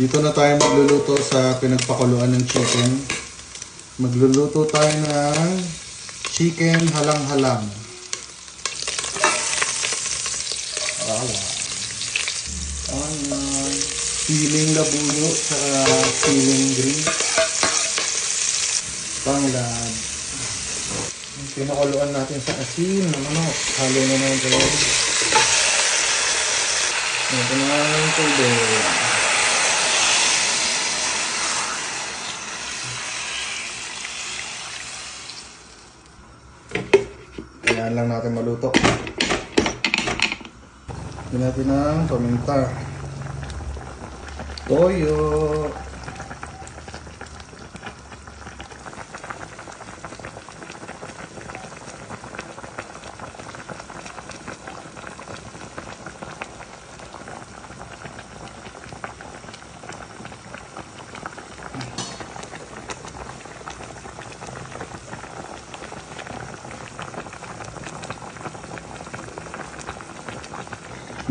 Dito na tayo magluluto sa pinagpakuluan ng chicken. Magluluto tayo ng chicken halang-halang. Onion, siling labuyo, sa siling green. Tanglad. Pinakuluan natin sa asin ng manok. Halo na natin. Ito na yung tubig. Ayan lang natin maluto. Lagyan natin ng paminta. Toyo.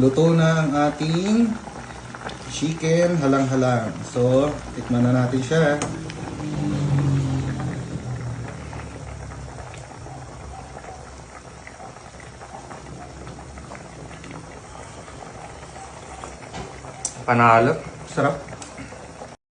Luto na ang ating chicken halang-halang. So, tikman na natin siya. Panalo. Sarap.